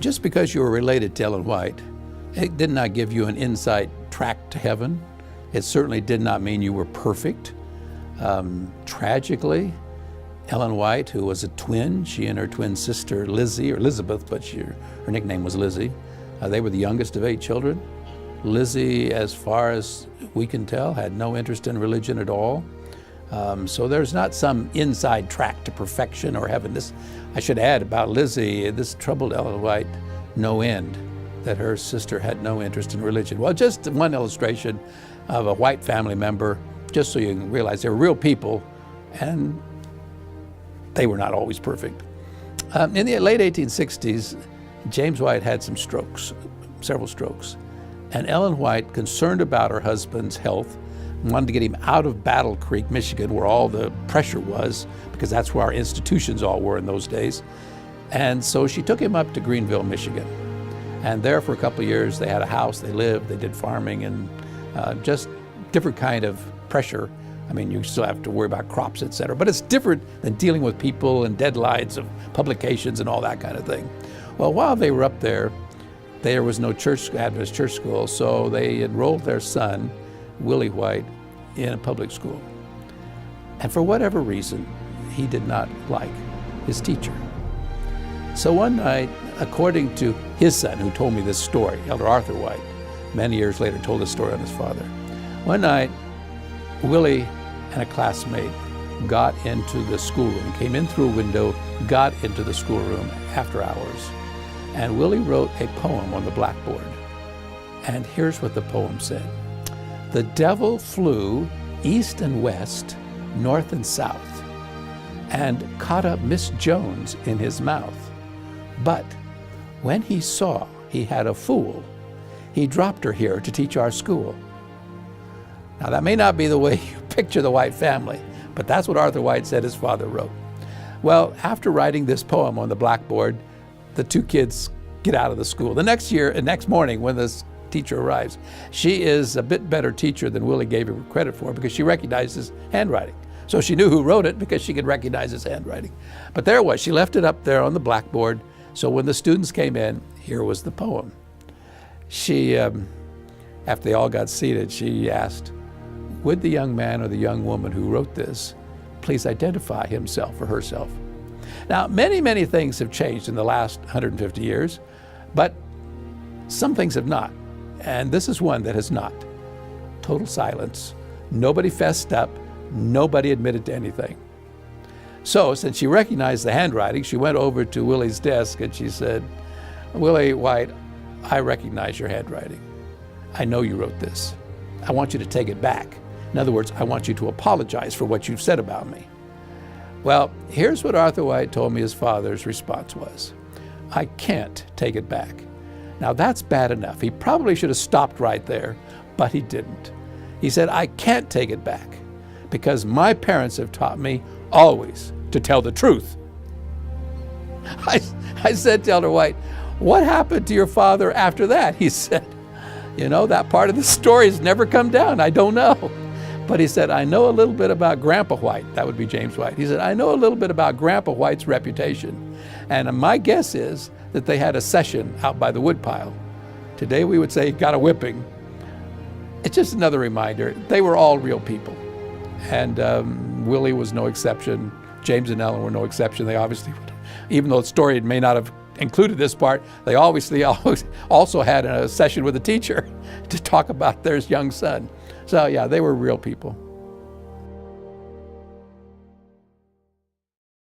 just because you were related to Ellen White, it did not give you an inside track to heaven. It certainly did not mean you were perfect. Tragically, Ellen White, who was a twin, she and her twin sister Lizzie, or Elizabeth, but her nickname was Lizzie. They were the youngest of 8 children. Lizzie, as far as we can tell, had no interest in religion at all. So there's not some inside track to perfection or heaven. This, I should add about Lizzie, this troubled Ellen White no end, that her sister had no interest in religion. Well, just one illustration of a white family member, just so you can realize they were real people, and they were not always perfect. In the late 1860s, James White had some strokes, several strokes. And Ellen White, concerned about her husband's health, wanted to get him out of Battle Creek, Michigan, where all the pressure was, because that's where our institutions all were in those days. And so she took him up to Greenville, Michigan. And there for a couple of years, they had a house, they lived, they did farming, and just different kind of pressure. I mean, you still have to worry about crops, et cetera, but it's different than dealing with people and deadlines of publications and all that kind of thing. Well, while they were up there was no Adventist church school, so they enrolled their son, Willie White, in a public school. And for whatever reason, he did not like his teacher. So one night, according to his son, who told me this story, Elder Arthur White, many years later told this story on his father. One night, Willie and a classmate got into the schoolroom, came in through a window, got into the schoolroom after hours. And Willie wrote a poem on the blackboard. And here's what the poem said. The devil flew east and west, north and south, and caught up Miss Jones in his mouth. But when he saw he had a fool, he dropped her here to teach our school. Now that may not be the way you picture the White family, but that's what Arthur White said his father wrote. Well, after writing this poem on the blackboard, the 2 kids get out of the school. The next morning when this teacher arrives, she is a bit better teacher than Willie gave her credit for, because she recognized his handwriting. So she knew who wrote it because she could recognize his handwriting. But there it was, she left it up there on the blackboard. So when the students came in, here was the poem. She, after they all got seated, she asked, would the young man or the young woman who wrote this please identify himself or herself? Now, many, many things have changed in the last 150 years, but some things have not. And this is one that has not. Total silence. Nobody fessed up. Nobody admitted to anything. So, since she recognized the handwriting, she went over to Willie's desk and she said, Willie White, I recognize your handwriting. I know you wrote this. I want you to take it back. In other words, I want you to apologize for what you've said about me. Well, here's what Arthur White told me his father's response was. I can't take it back. Now that's bad enough. He probably should have stopped right there, but he didn't. He said, I can't take it back because my parents have taught me always to tell the truth. I said to Elder White, what happened to your father after that? He said, you know, that part of the story has never come down. I don't know. But he said, I know a little bit about Grandpa White. That would be James White. He said, I know a little bit about Grandpa White's reputation. And my guess is that they had a session out by the woodpile. Today we would say he got a whipping. It's just another reminder. They were all real people. And Willie was no exception. James and Ellen were no exception. They obviously, even though the story may not have included this part, they obviously also had a session with a teacher to talk about their young son. So yeah, they were real people.